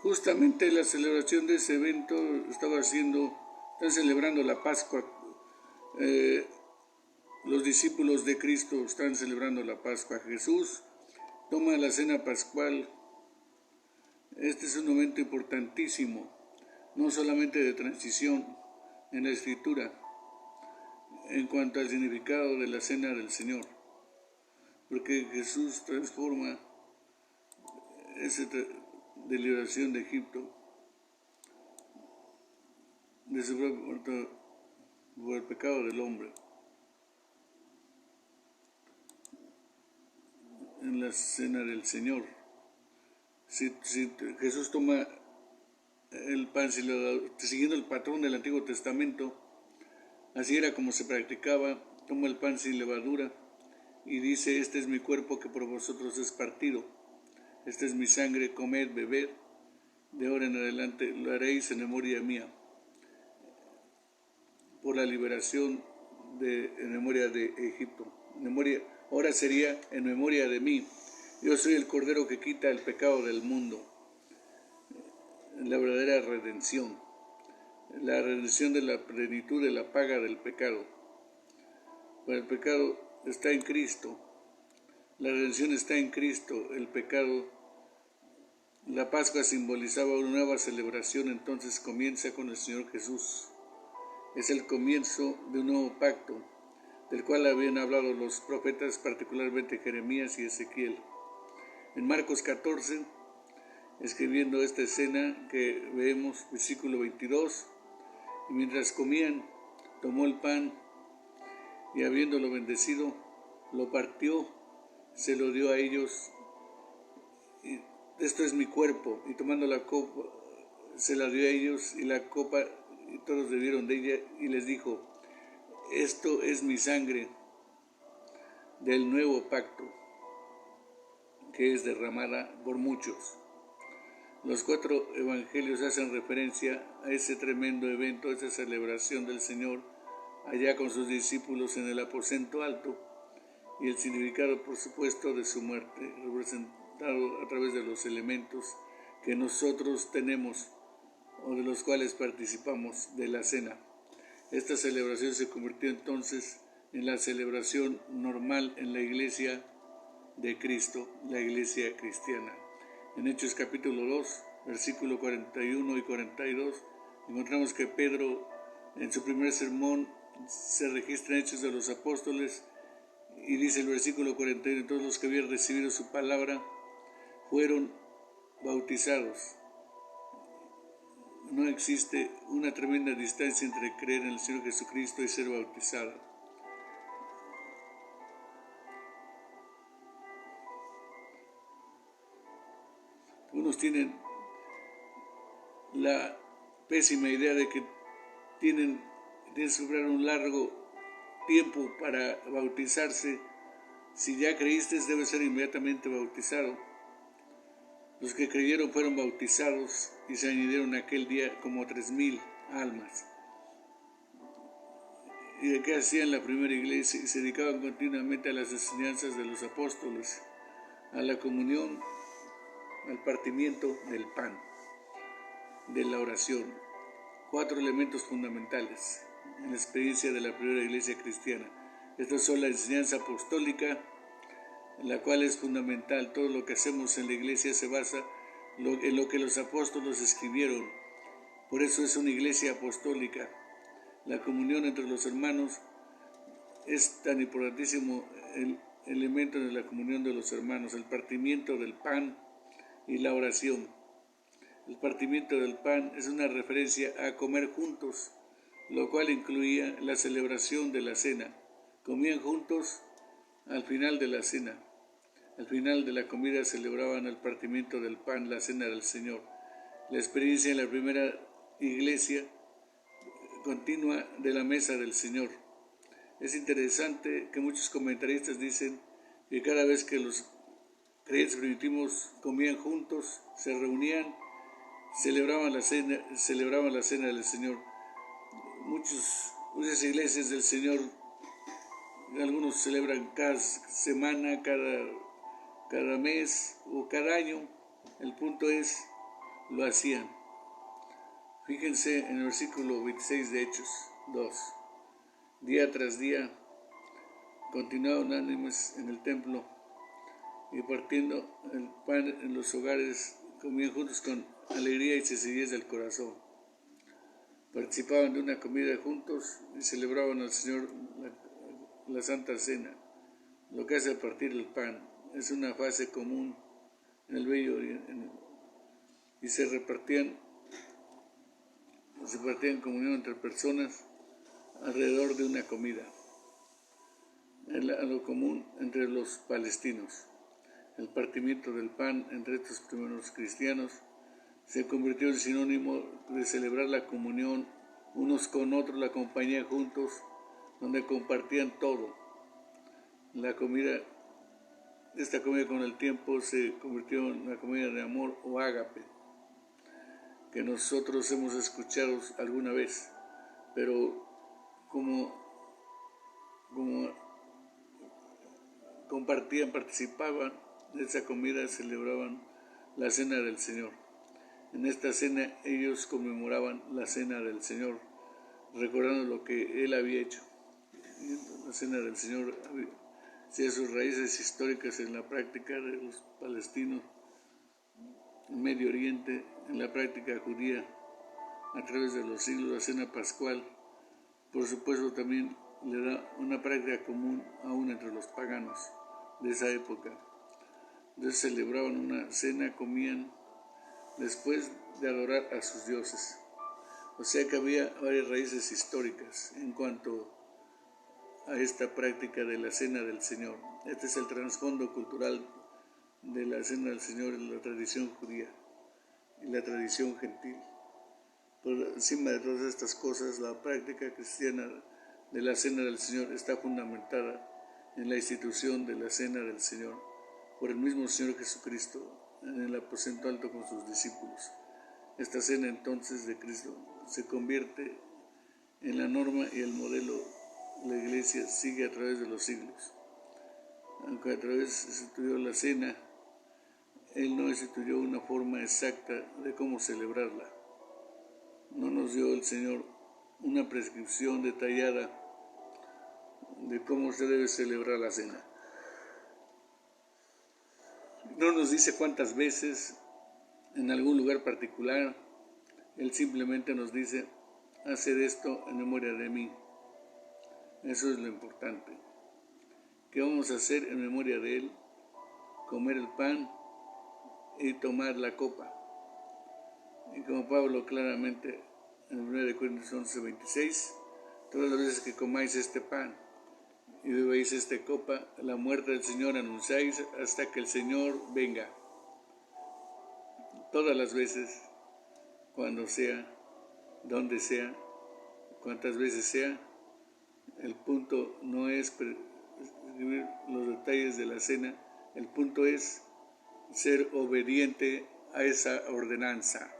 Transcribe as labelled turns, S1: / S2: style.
S1: Justamente la celebración de ese evento están celebrando la Pascua. Los discípulos de Cristo están celebrando la Pascua. Jesús toma la cena pascual. Este es un momento importantísimo, no solamente de transición en la Escritura, en cuanto al significado de la cena del Señor, porque Jesús transforma esa de liberación de Egipto, de su propio por el pecado del hombre, en la cena del Señor. Si Jesús toma el pan, siguiendo el patrón del Antiguo Testamento, así era como se practicaba, toma el pan sin levadura y dice: este es mi cuerpo que por vosotros es partido, esta es mi sangre, comed, bebed, de ahora en adelante lo haréis en memoria mía, por la liberación en memoria de Egipto. Ahora sería en memoria de mí. Yo soy el Cordero que quita el pecado del mundo. La verdadera redención. La redención de la plenitud de la paga del pecado. Pues el pecado está en Cristo. La redención está en Cristo. El pecado, la Pascua simbolizaba una nueva celebración, entonces comienza con el Señor Jesús. Es el comienzo de un nuevo pacto, del cual habían hablado los profetas, particularmente Jeremías y Ezequiel. En Marcos 14, escribiendo esta escena que vemos, versículo 22, y mientras comían, tomó el pan y habiéndolo bendecido, lo partió, se lo dio a ellos, y esto es mi cuerpo, y tomando la copa, se la dio a ellos, y la copa, y todos bebieron de ella, y les dijo: esto es mi sangre del nuevo pacto, que es derramada por muchos. Los 4 evangelios hacen referencia a ese tremendo evento, a esa celebración del Señor allá con sus discípulos en el aposento alto, y el significado, por supuesto, de su muerte, representado a través de los elementos que nosotros tenemos o de los cuales participamos de la cena. Esta celebración se convirtió entonces en la celebración normal en la iglesia de Cristo, la iglesia cristiana. En Hechos capítulo 2, versículo 41 y 42, encontramos que Pedro, en su primer sermón, se registra en Hechos de los Apóstoles, y dice el versículo 41, todos los que habían recibido su palabra fueron bautizados. No existe una tremenda distancia entre creer en el Señor Jesucristo y ser bautizado. Unos tienen la pésima idea de que tienen que superar un largo tiempo para bautizarse. Si ya creíste, debe ser inmediatamente bautizado. Los que creyeron fueron bautizados y se añadieron aquel día como 3,000 almas. ¿Y de qué hacían la primera iglesia? Se dedicaban continuamente a las enseñanzas de los apóstoles, a la comunión, al partimiento del pan, de la oración. 4 elementos fundamentales en la experiencia de la primera iglesia cristiana. Estos son la enseñanza apostólica, la cual es fundamental. Todo lo que hacemos en la iglesia se basa en lo que los apóstoles escribieron. Por eso es una iglesia apostólica. La comunión entre los hermanos es tan importantísimo el elemento de la comunión de los hermanos, el partimiento del pan y la oración. El partimiento del pan es una referencia a comer juntos, lo cual incluía la celebración de la cena. Comían juntos al final de la cena. Al final de la comida celebraban el partimiento del pan, la cena del Señor. La experiencia en la primera iglesia continua de la mesa del Señor. Es interesante que muchos comentaristas dicen que cada vez que los creyentes primitivos comían juntos, se reunían, celebraban la cena del Señor. Muchas iglesias del Señor, algunos celebran cada semana, cada mes o cada año. El punto es lo hacían. Fíjense en el versículo 26 de Hechos 2. Día tras día continuaban unánimes en el templo y partiendo el pan en los hogares, comían juntos con alegría y sencillez del corazón. Participaban de una comida juntos y celebraban al Señor la Santa Cena. Lo que hace partir el pan es una fase común en el Bello Oriente, y se repartían comunión entre personas alrededor de una comida. Lo común entre los palestinos. El partimiento del pan entre estos primeros cristianos se convirtió en sinónimo de celebrar la comunión unos con otros, la compañía juntos, donde compartían todo. Esta comida con el tiempo se convirtió en una comida de amor o ágape, que nosotros hemos escuchado alguna vez, pero como compartían, participaban de esa comida, celebraban la cena del Señor. En esta cena ellos conmemoraban la cena del Señor, recordando lo que Él había hecho. La cena del Señor tiene sus raíces históricas en la práctica de los palestinos, en Medio Oriente, en la práctica judía, a través de los siglos. La cena pascual, por supuesto, también le da una práctica común aún entre los paganos de esa época. Entonces celebraban una cena, comían después de adorar a sus dioses. O sea que había varias raíces históricas en cuanto a esta práctica de la cena del Señor. Este es el trasfondo cultural de la cena del Señor en la tradición judía y la tradición gentil. Por encima de todas estas cosas, la práctica cristiana de la cena del Señor está fundamentada en la institución de la cena del Señor por el mismo Señor Jesucristo en el aposento alto con sus discípulos. Esta cena entonces de Cristo se convierte en la norma y el modelo. La Iglesia sigue a través de los siglos. Aunque a través se instituyó la cena, Él no instituyó una forma exacta de cómo celebrarla. No nos dio el Señor una prescripción detallada de cómo se debe celebrar la cena. No nos dice cuántas veces, en algún lugar particular. Él simplemente nos dice: haced esto en memoria de mí. Eso es lo importante. ¿Qué vamos a hacer en memoria de Él? Comer el pan y tomar la copa. Y como Pablo claramente en 1 Corintios 11:26, todas las veces que comáis este pan y bebéis esta copa, la muerte del Señor anunciáis hasta que el Señor venga. Todas las veces, cuando sea, donde sea, cuantas veces sea. El punto no es escribir los detalles de la cena, el punto es ser obediente a esa ordenanza.